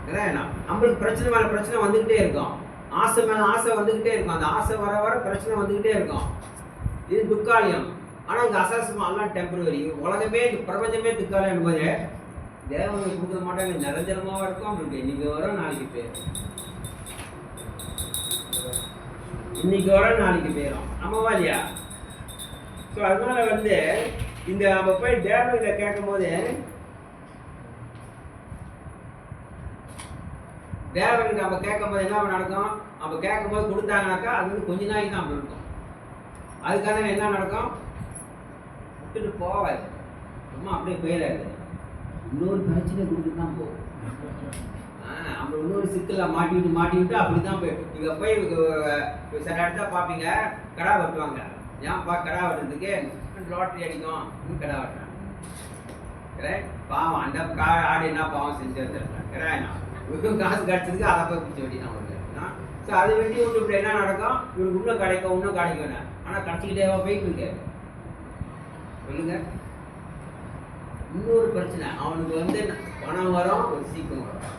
நம்மளுக்கு பிரச்சனை மேலே பிரச்சனை வந்துக்கிட்டே இருக்கும், ஆசை மேலே ஆசை வந்துக்கிட்டே இருக்கும். அந்த ஆசை வர வர பிரச்சனை வந்துக்கிட்டே இருக்கும். இது துக்காலயம். ஆனால் இங்கே அசாசமாக எல்லாம் டெம்பரவரி. உலகமே இந்த பிரபஞ்சமே துக்காலயம் போது தேவனுக்கு கொடுக்க மாட்டாங்க. நிரந்தரமாக இருக்கும். அவங்களுக்கு இன்னைக்கு வரும் நாளைக்கு போயிடும், இன்னைக்கு வரும் நாளைக்கு போயிடும். ஆமாவா இல்லையா? ஸோ அதனால இந்த நம்ம போய் தேவன்கிட்ட கேட்கும் போது தேவனுக்கு நம்ம கேட்கும் போது என்ன நடக்கும்? நம்ம கேட்கும் போது கொடுத்தாங்கனாக்கா அது கொஞ்ச நாளைக்கு தான் அப்படி இருக்கும். அதுக்காக என்ன நடக்கும்? விட்டுட்டு போவாது, சும்மா அப்படியே போயிடாது. இன்னொரு பிரச்சனை கொடுத்துட்டு தான் போகும். நம்ம இன்னொரு சிக்கலில் மாட்டிவிட்டு அப்படி தான் போய் நீங்கள் போய் சில இடத்த பார்ப்பீங்க, கடா வெட்டுவாங்க. ஏன்ப்பா கடா வெட்டுறதுக்கு? லாட்ரி அடிக்கும், இன்னும் கடா வெட்டுறாங்க. பாவம், அந்த ஆடு என்ன பாவம் செஞ்சு வச்சுருக்காங்க. இவருக்கும் காசு கிடச்சதுக்கு அதை போய் பிடிச்சி வெட்டி நம்மளுக்கு. ஸோ அதை வெட்டி விட்டு இப்படி என்ன நடக்கும்? இவருக்கு இன்னும் கிடைக்கும். ஆனால் கிடச்சிக்கிட்டேவா போயிட்டு இருக்கு? சொல்லுங்க. இன்னொரு பிரச்சனை, அவனுக்கு பணம் வரும், ஒரு சீக்கிரம் வரும்,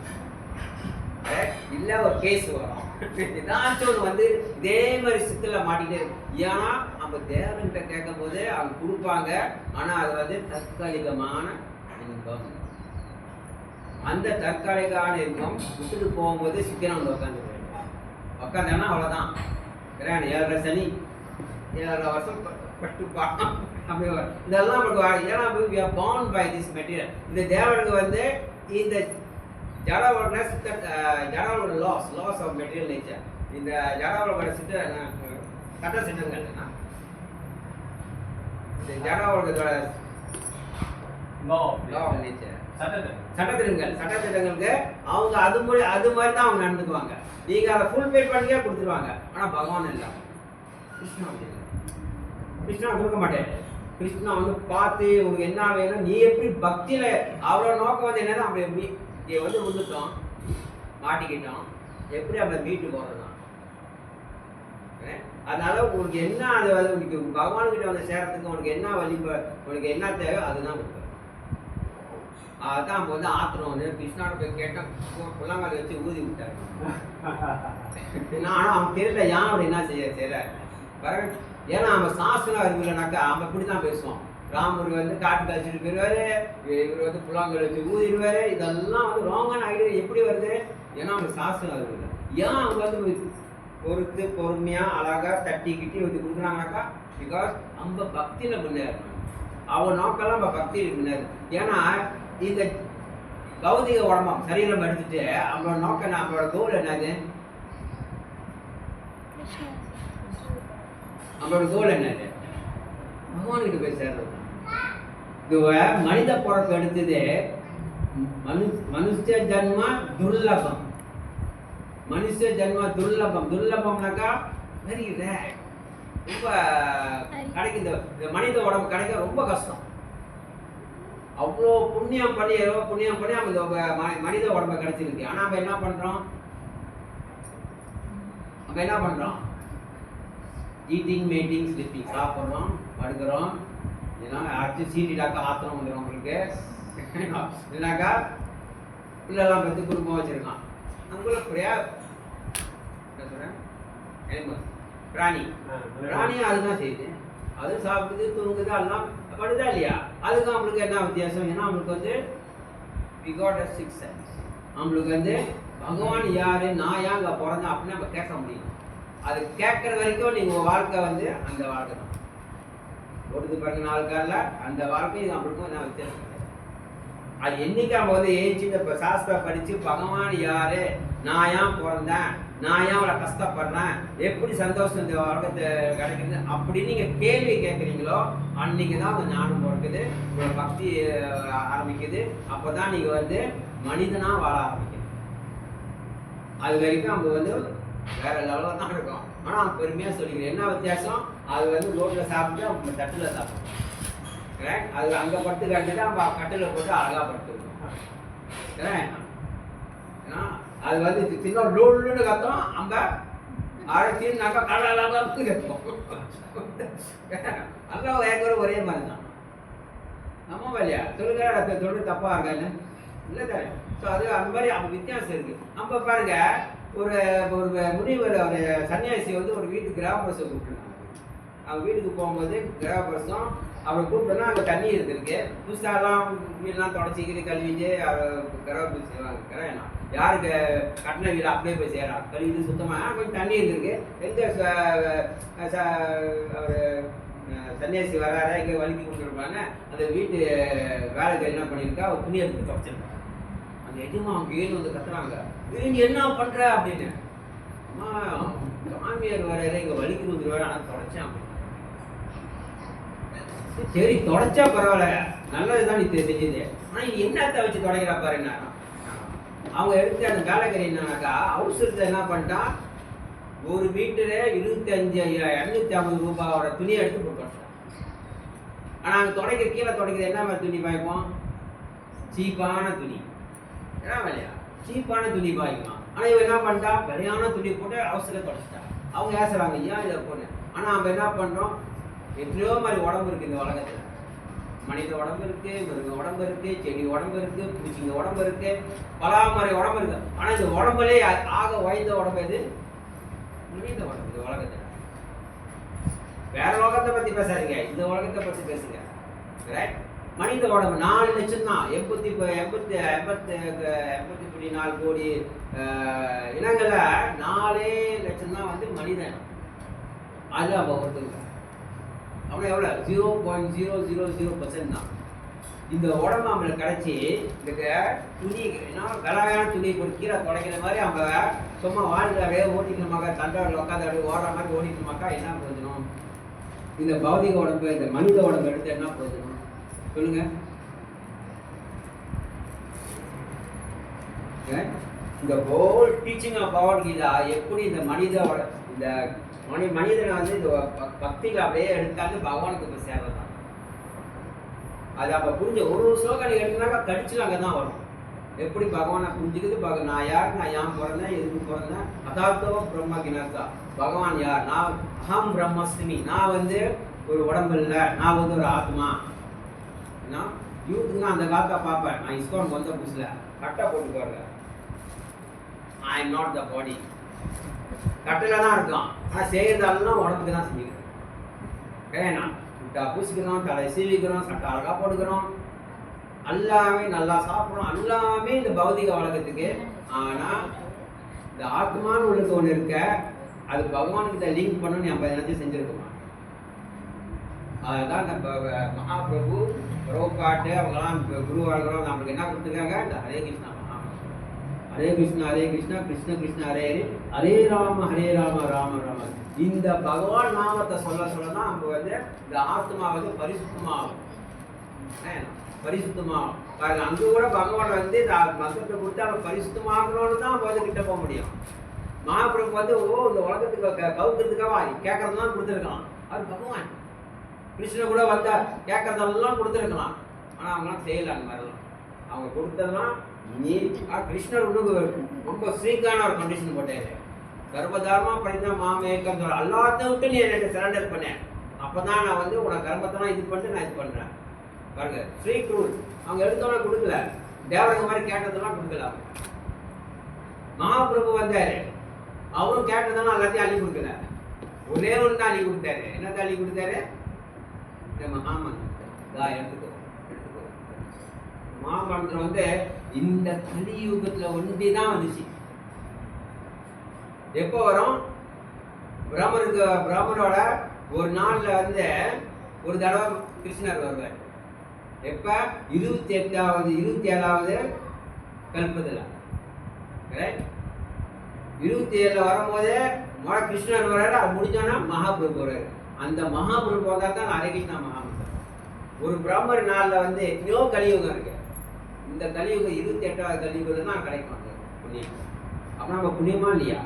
இல்லை ஒரு கேஸ் வரும். ஏதாச்சும் ஒன்று இதே மாதிரி சிக்கலில் மாட்டிகிட்டே இருக்கும். ஏன்னா நம்ம தேவன்கிட்ட கேட்கும் போது அவங்க கொடுப்பாங்க. ஆனால் அது தற்காலிகமான இன்பம். அந்த தற்காலிகமான இன்பம் விட்டுட்டு போகும்போது சீக்கிரம் வந்து உட்காந்தாங்கன்னா அவ்வளோதான். 7.5 சனி, 7.5 வருஷம் பட்டு பாடம் அப்படி இதெல்லாம் நமக்கு. ஏன்னா we are born by this material. இந்த தேவனுக்கு இந்த ஜடவோட லாஸ் ஆஃப் மெட்டீரியல் நேச்சர். இந்த ஜடவோட சட்ட சின்னங்கள், இந்த ஜடவோட நேச்சர் சட்டத்திட்டங்களுக்கு அவங்க அது மாதிரி தான் அவங்க நடந்துக்குவாங்க. நீங்க அதை ஃபுல் பே பண்ணியே கொடுத்துருவாங்க. ஆனா பகவான் இல்லை, கிருஷ்ணா கொடுக்க மாட்டேன். கிருஷ்ணா பார்த்து உனக்கு என்ன வேணும், நீ எப்படி பக்தியில அவரோட நோக்கம் என்னன்னா அப்படி எப்படி விழுந்துட்டோம், மாட்டிக்கிட்டோம், எப்படி அவளை மீட்டு போறதுதான். அதனால உனக்கு என்ன அது உனக்கு பகவான்கிட்ட சேரத்துக்கு உனக்கு என்ன வழி, உனக்கு என்ன தேவை அதுதான் கொடுக்குறேன். அதுதான் ஆத்திரம் கிருஷ்ணாவோட போய் கேட்டேன், புள்ளங்கால வச்சு ஊதி விட்டாரு. ஆனால் அவன் தெரியல ஏன் அவர் என்ன செய்யற பாருங்க. ஏன்னா அவன் சாஸ்திரம் அறிவில்லைனாக்கா அவன் இப்படிதான் பேசுவான். ராமர் காட்டு கழிச்சுட்டு போயிடுவாரு, இவர் புல்லாங்கல் வச்சு ஊதிடுவாரு. இதெல்லாம் ராங்கான ஐடியா எப்படி வருது? ஏன்னா அவங்க சாஸ்திரம் அறிவில்லை. ஏன் அவங்க பொறுத்து பொறுமையா அழகா தட்டி கிட்டி கொடுக்குறாங்கனாக்கா பிகாஸ் நம்ம பக்தியில முன்னேறணும். அவன் நோக்கெல்லாம் நம்ம பக்தியில முன்னேறு. ஏன்னா இந்த பௌதிக உடம்பம் சரீரம் எடுத்துட்டு அவங்களோட நோக்கம், நம்மளோட கோல் என்னது? நம்மளோட கோல் என்னது? பகவான்கிட்ட போய் சேர்றது. மனித பிறப்பு எடுத்தது மனுஷ ஜன்ம துர்லபம். மனுஷ ஜன்ம துர்லபம். துர்லபம்னாக்கா வெரி ரேர், ரொம்ப கிடைக்கும். இந்த மனித உடம்பு கிடைக்க ரொம்ப கஷ்டம். அவ்வளோ புண்ணியம் பண்ணி அவங்க மனித உடம்பை கிடைச்சிருக்கு. ஆனால் நம்ம என்ன பண்றோம்? ஈட்டிங், மீட்டிங், ஸ்லிப்பிங், சாப்பிட்றோம், படுக்கிறோம். ஏன்னா அடுத்து சீட்டிடாக்கா ஆத்திரம் வந்துடும் உங்களுக்கு. இல்லைனாக்கா பிள்ளைலாம் பற்றி குடும்பம் வச்சிருக்கான். நம்மள பிராணியும் அதுதான் செய்யுது. அது சாப்பிடுது, தூங்குது, அதெல்லாம் படுதா இல்லையா? அதுக்கு நம்மளுக்கு என்ன வித்தியாசம்? ஏன்னா நம்மளுக்கு we got a sixth sense. நம்மளுக்கு பகவான் யாரு, நான் ஏன் அங்கே பிறந்தேன் அப்படின்னு நம்ம கேட்க முடியும். அது கேட்குற வரைக்கும் நீங்கள் வாழ்க்கை அந்த வாழ்க்கை தான் ஓடுது பாருங்க. 4 காலில் அந்த வாழ்க்கையும் நம்மளுக்கும் என்ன வித்தியாசம்? அது என்னைக்கு நம்ம ஏஞ்சி இந்த சாஸ்திரம் படித்து பகவான் யாரு, நான் ஏன் பிறந்தேன், நான் ஏன் அவளை கஷ்டப்படுறேன், எப்படி சந்தோஷம் இந்த வாழ்க்கை கிடைக்குது அப்படின்னு நீங்கள் கேள்வி கேட்குறீங்களோ அன்னைக்கு தான் உங்கள் ஞானம் பிறக்குது, உங்களோட பக்தி ஆரம்பிக்குது. அப்போ தான் நீங்கள் மனிதனாக வாழ ஆரம்பிக்கணும். அது வரைக்கும் நம்ம வேற லெவலில் தான் இருக்கும். ஆனால் அவங்க பெருமையாக சொல்லிக்கிறேன். என்ன வித்தியாசம்? அது ரோட்டில் சாப்பிட்டு அவங்க தட்டில் சாப்பிடும். அது அங்கே படுத்து கட்டிட்டு நம்ம கட்டில் போட்டு அழகாக படுத்துருக்கோம். ஏன்னா அது சின்ன லோல்லுன்னு கத்தோம், நம்ம அழைச்சின்னாக்கா கடலாக கத்தோம். அங்கே ஏற்கனவே ஒரே மாதிரி தான். நம்ம இல்லையா? சொல்லுங்க, தொழில் தப்பாக இருக்கான்னு இல்லை தானே? ஸோ அது அந்த மாதிரி அப்போ வித்தியாசம் இருக்குது. நம்ம பாருங்க ஒரு ஒரு முனிவர் ஒரு சன்னியாசி வந்து ஒரு வீட்டுக்கு கிரகப்பிரசம் கூப்பிட்டுருக்காங்க. அவங்க வீட்டுக்கு போகும்போது கிரகப்பிரசம் அவரை கூப்பிட்டோன்னா அங்கே தண்ணி இருந்திருக்கு. புதுசாலாம் வீடெல்லாம் தொடச்சிக்கிட்டு கழுவிட்டு அவர் கிரகப்பிரசம் செய்வாங்க. கிரகம் யாருக்கு கட்டின வீடு அப்படியே போய் செய்கிறாங்க, கழுவிட்டு சுத்தமாக கொஞ்சம் தண்ணி இருந்திருக்கு. எங்கே அவர் சன்னியாசி வராரா எங்கே வலிக்கு கொடுத்துருப்பாங்க. அந்த வீட்டு வேலைக்கு என்ன பண்ணியிருக்கா அவர் துணி எடுத்து தொடச்சிருக்காங்க. அந்த எதுவும் அவங்க ஏழு வந்து கத்துறாங்க, நீ என்ன பண்ற அப்படின்னு. மாமியார் வர இங்க வலிக்கு வந்துருவாரு, ஆனால் தொடச்சேன். சரி தொடச்சா பரவாயில்ல, நல்லதுதான் நீ செஞ்சது, ஆனா நீ என்னத்தை வச்சு தொடங்கிற பாருங்க. அவங்க எடுத்து அந்த வேலைக்கறி என்னன்னாக்கா அவசரத்தை என்ன பண்ணிட்டான், ஒரு வீட்டுல 25,250 ரூபாயோட துணியை எடுத்து போட்டு. ஆனா அங்க தொடக்கிற கீழே தொடக்கிறது என்ன மாதிரி துணி பாய்ப்போம், சீப்பான துணி இல்லையா, சீப்பான துணி பாய்க்கலாம். ஆனா இவன் என்ன பண்ணிட்டா விலையான துணி போட்டு அவசரம் தொடச்சிட்டா. அவங்க ஏசுறாங்க ஏன் இதை போன. ஆனா நம்ம என்ன பண்றோம், எத்தனையோ மாதிரி உடம்பு இருக்கு இந்த உலகத்துல. மனித உடம்பு இருக்கு, மிருக உடம்பு இருக்கு, செடி உடம்பு இருக்கு, பூச்சிங்க உடம்பு இருக்கு, பல மாதிரி உடம்பு இருக்கு. ஆனா இந்த உடம்புலே ஆக வாய்ந்த உடம்பு எது, மனித உடம்பு. இந்த உலகத்துல வேற உலகத்தை பத்தி பேசாதீங்க, இந்த உலகத்தை பத்தி பேசுங்க. மனித உடம்பு 4 லட்சம் தான். 84 கோடி இனங்கள்ல 4 லட்சம் தான் வந்து மனிதன். அது அப்போ ஒருத்தங்க அப்புறம் எவ்வளோ 0.000% தான். இந்த உடம்பு அவங்களுக்கு கிடைச்சி இந்த துணி கலாயான துணி போட்டு கீழே தொடக்கிற மாதிரி அவங்க சும்மா வாழ்க்கையாவே ஓட்டிக்கணுமாக்கா, தண்டாவில் உட்காந்து அப்படியே ஓடுற மாதிரி ஓடிக்கணுமாக்கா, என்ன பிரயோஜனம்? இந்த பௌதிக உடம்பு இந்த மனித உடம்பு எடுத்து என்ன பிரயோஜனம் சொல்லுங்க. இந்த ஹோல் டீச்சிங் ஆஃப் பகவத்கீதா எப்படி இந்த மனிதனை வந்து இந்த பக்திகளை அப்படியே எடுத்தாந்து பகவானுக்கு போய் சேர்றதான். அது அப்ப புரிஞ்ச ஒரு ஸ்லோகம் எடுத்துனாக்கா கடிச்சு அங்கதான் வரும். எப்படி பகவானை புரிஞ்சுக்குது, நான் யார், நான் ஏன் பிறந்தேன், எதுக்கு பிறந்தேன், அதார்த்தவ பிரம்ம கிணத்தா, பகவான் யார், நான் அகம் பிரம்மஸ்மி, நான் வந்து ஒரு உடம்பு இல்லை, நான் வந்து ஒரு ஆத்மா. யூத்துக்கு அந்த காலத்தை பார்ப்பேன். நான் இஸ்கான் வந்த புதுசுல கட்டை போட்டு பாருங்க, ஐ எம் நாட் த பாடி, கட்டையில தான் இருக்கான். ஆனால் செய்யறதெல்லாம் உடம்புக்கு தான் செஞ்சுக்கிறேன். ஏன்னா விட்டா பூசிக்கிறோம், தலை சீவிக்கிறோம், சட்டை அழகா போட்டுக்கிறோம், எல்லாமே நல்லா சாப்பிட்றோம், எல்லாமே இந்த பௌதிக உலகத்துக்கு. ஆனால் இந்த ஆத்மான்னு உள்ளது ஒன்று இருக்க, அது பகவானுக்கிட்ட லிங்க் பண்ணணும்னு நம்ம எல்லாத்தையும் செஞ்சுருக்கோம். அதுதான் நம்ம மகாபிரபு ரோபாட்டு அவங்கெல்லாம் குருவாளர்களும் நம்மளுக்கு என்ன கொடுத்துருக்காங்க, இந்த ஹரே கிருஷ்ணா மகாமந்திரம். ஹரே கிருஷ்ணா ஹரே கிருஷ்ணா கிருஷ்ண கிருஷ்ண ஹரே ஹரே, ஹரே ராம ராம ராம. இந்த பகவான் நாமத்தை சொல்ல தான் நம்ம வந்து இந்த ஆத்மா வந்து பரிசுத்தமாகும். பரிசுத்தமாகும் பாருங்க, அங்கே கூட பகவான் வந்து இந்த மந்திரத்தை கொடுத்து அவங்க பரிசுத்தமாகணும்னு தான் நம்ம வந்து கிட்ட போக முடியும். மகாபிரபு வந்து இந்த உலகத்துக்கு கவுக்கிறதுக்காக கேட்கறதுலாம் கொடுத்துருக்கலாம். அது பகவான். கிருஷ்ணன் கூட வந்தா கேட்கறதெல்லாம் கொடுத்துருக்கலாம். ஆனால் அவங்களாம் செய்யலை அந்த மாதிரிலாம். அவங்க கொடுத்ததெல்லாம் நீ கிருஷ்ணர் ரொம்ப ஸ்ட்ரீக்கான ஒரு கண்டிஷன் போட்டாரு. கர்ப்பதாரமா படித்தா மாமேக்கம் எல்லாத்தையும் விட்டு நீ எனக்கு சரண்டர் பண்ணேன், அப்போதான் நான் வந்து உனக்கு கர்ப்பத்தெல்லாம் இது பண்ணிட்டு நான் இது பண்ணுறேன் பாருங்க. Streak rule. அவங்க எடுத்தோன்னா கொடுக்கல, தேவரங்க மாதிரி கேட்டதெல்லாம் கொடுக்கல. மகாபிரபு வந்தாரு, அவரும் கேட்டதெல்லாம் எல்லாத்தையும் அள்ளி கொடுக்கல, ஒரே ஒன்று தான் அள்ளி கொடுத்தாரு. என்னதான் அள்ளி கொடுத்தாரு, மகாமந்திரம் எடுத்துக்கோ. மகாமந்திரம் வந்து இந்த கலியுகத்துல ஒண்டிதான் வந்துச்சு. எப்போ வரும், பிரம்மரோட ஒரு நாள்ல வந்து ஒரு தடவை கிருஷ்ணர் வருவார். எப்ப 27வது கல்பத்துல 27 வரும்போது கிருஷ்ணர் வர்றாரு. அது முடிஞ்சோன்னா மகாபிரபு வர்றாரு. அந்த மகாபிரபு வந்தா தான் ஹரே கிருஷ்ணா மகாமந்திரம். ஒரு பிரம்மர் நாளில் வந்து எத்தனையோ கலியுகம் இருக்கு. இந்த கலியுகம் 28வது கலியுகம் தான் கிடைக்கும் புண்ணியம். அப்ப நம்ம புண்ணியமா இல்லையா?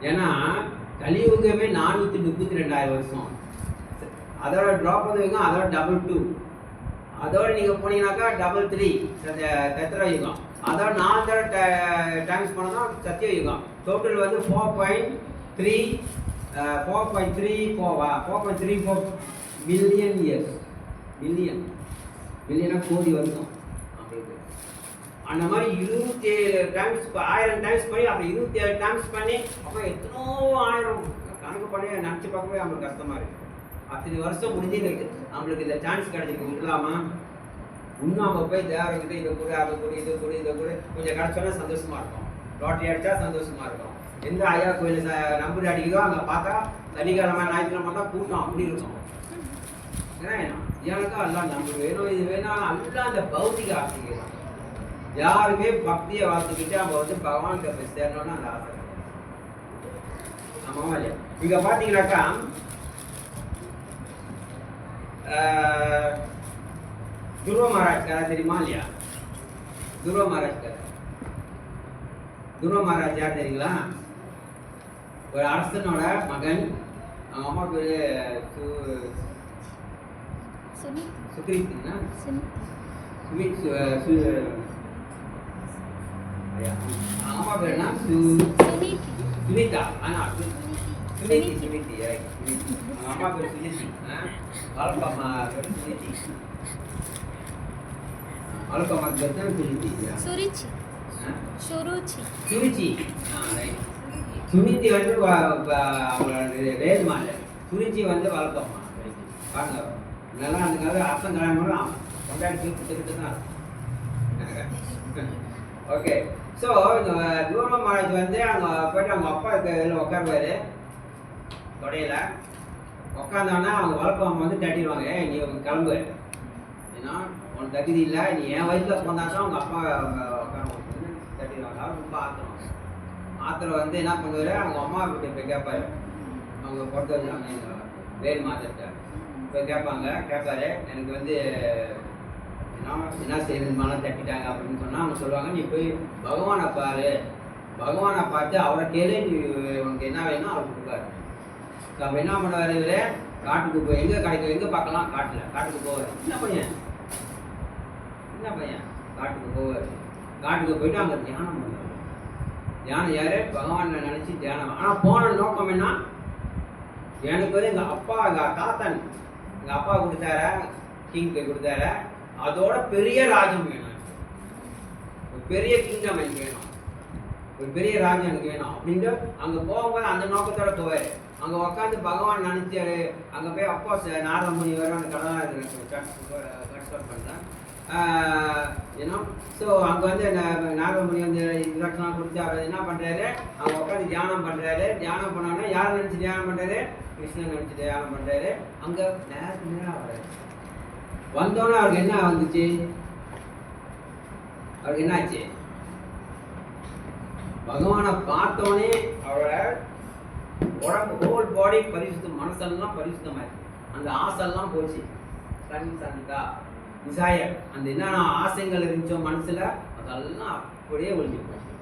ஏன்னா கலியுகமே 432,000 வருஷம். அதோட திரௌபதயுகம், அதோட டபுள் 2, அதோட நீங்க போனீங்கன்னாக்கா டபுள் 3 தத்ரயுகம், அதோட 4 தடவை டைம்ஸ் போனோம்னா சத்தியயுகம். டோட்டல் வந்து 4.34 மில்லியன் இயர்ஸ். மில்லியன் மில்லியனா கோடி வருஷம் நம்மளுக்கு. அந்த மாதிரி 27 டைம்ஸ் 1000 டைம்ஸ் பண்ணி அப்படி 27 டைம்ஸ் பண்ணி அப்போ எத்தனோ 1000 கணக்கு பண்ணி நினச்சி பார்க்கவே நம்மளுக்கு கஷ்டமா இருக்கு. அத்தனை வருஷம் முடிஞ்சு நம்மளுக்கு இந்த சான்ஸ் கிடைச்சிருக்கு, விடலாமா? இன்னும் நம்ம போய் தேவர்கிட்ட இதை கூட அதை கூட இதை கூட இதை கூட கொஞ்சம் கிடைச்சோன்னா சந்தோஷமா இருக்கும். லாட்டரி அடிச்சா சந்தோஷமா இருக்கும். எந்த ஐயா கோயில் நம்பர் அடிக்குதோ அங்கே பார்த்தா சனிக்கிழமை ஞாயிற்றுக்கிழமை தான் கூட்டம் அப்படி இருக்கும். ஏன்னா எனக்கா எல்லாம் நம்பர் வேணும், இது வேணும், எல்லாம் அந்த பௌத்திக ஆசைகள். யாருமே பக்தியை வளர்த்துக்கிட்டு நம்ம வந்து பகவான்கிட்ட போய் சேரணும்னு அந்த ஆசை. ஆமாம் இல்லையா? இங்கே பார்த்தீங்கன்னாக்கா துருவ மகாராஜ் கதை தெரியுமா இல்லையா? துருவ மகாராஜ் கதை. துருவ மகாராஜ் யார் தெரியுங்களா? ஒரு அரசனோட மகன். அவங்க அம்மா பேரு சுக்ரீத்னா அம்மா பேர் என்ன? சுனிதா. சுனிதி சுனிதி அவங்க அம்மா பேர் சுனிதி. வளர்ப்பம்மா பேர் சுனிதி. வளர்ப்பம்மா பேர் தான் சுனிதி. சுருச்சி. சுனிதி வந்து வேதுமால, சுனிச்சி வந்து வளர்ப்பம்மா. பாருங்க நல்லா அதுக்காக அர்த்தம் கல்யாணம் கொண்டாடி கொடுத்துக்கிட்டு தான். ஓகே. ஸோ இந்த தூர மகாராஜ் வந்து அங்கே போய்ட்டு அவங்க அப்பா இதில் உட்காருவாரு தொடையில். உட்காந்தோன்னா அவங்க வளர்ப்பம்மா வந்து தட்டிடுவாங்க, நீ கிளம்பு, ஏன்னா உனக்கு தகுதி இல்லை, நீ என் வயசில் போனா தான் அவங்க அப்பா உட்கார தட்டிடுவாங்க. அவர் ரொம்ப ஆத்திரம் வந்து என்ன பண்ணுவார், அவங்க அம்மா கிட்ட போய் கேட்பாரு. அவங்க பொறுத்த வச்சாங்க வேறு மாத்திட்ட போய் கேட்பாரு, எனக்கு வந்து என்ன செய்யறதுமாலாம் தட்டிட்டாங்க அப்படின்னு சொன்னால் அவங்க சொல்லுவாங்க, நீ போய் பகவானை பாரு, பகவானை பார்த்து அவரை கேளு, நீ உனக்கு என்ன வேணும் அவர் கொடுப்பாரு. அப்போ என்ன பண்ணுவார் இவர், காட்டுக்கு போய் எங்கே கிடைக்கும் எங்கே பார்க்கலாம், காட்டுக்கு போவார். என்ன பையன் காட்டுக்கு போவார். காட்டுக்கு போயிட்டு அங்கே தியானம் பண்ணுவார். தியானம் யாரு? பகவானை நினச்சி தியானம். ஆனால் போன நோக்கம் என்ன, எனக்கு வந்து எங்கள் அப்பா எங்கள் தாத்தன் எங்கள் அப்பா கொடுத்தார கிங் கொடுத்தார, அதோட பெரிய ராஜ்யம் வேணும், ஒரு பெரிய கிங்டம் எனக்கு வேணும், ஒரு பெரிய ராஜ்யம் எனக்கு வேணும் அப்படின்ட்டு அங்கே போகும்போது அந்த நோக்கத்தோட போவார். அங்கே உட்காந்து பகவான் நினைச்சாரு. அங்கே போய் அப்பா நாரத முனிவர் அந்த கடலாக பண்ணுறேன் ஏன்னா. ஸோ அங்கே வந்து நாரத முனி வந்து இலட்சணம் கொடுத்து அவர் என்ன பண்ணுறாரு, அங்கே உட்காந்து தியானம் பண்ணுறாரு. தியானம் பண்ணோன்னா யாரை நினச்சி தியானம் பண்ணுறாரு? கிருஷ்ணன் நினச்சி தியானம் பண்ணுறாரு. அங்கே நேரம் வர்றாரு. வந்தோன்னே அவருக்கு என்ன வந்துச்சு, அவருக்கு என்ன ஆச்சு, பகவானை பார்த்தோன்னே அவரோட உடம்பு ஹோல் பாடி பரிசுத்தம், மனசெல்லாம் பரிசுத்தமாயிருக்கு. அந்த ஆசைலாம் போச்சு. சந்தா விசாய அந்த என்னென்ன ஆசைகள் இருந்துச்சோ மனசுல அதெல்லாம் அப்படியே ஒழிஞ்சு போச்சு.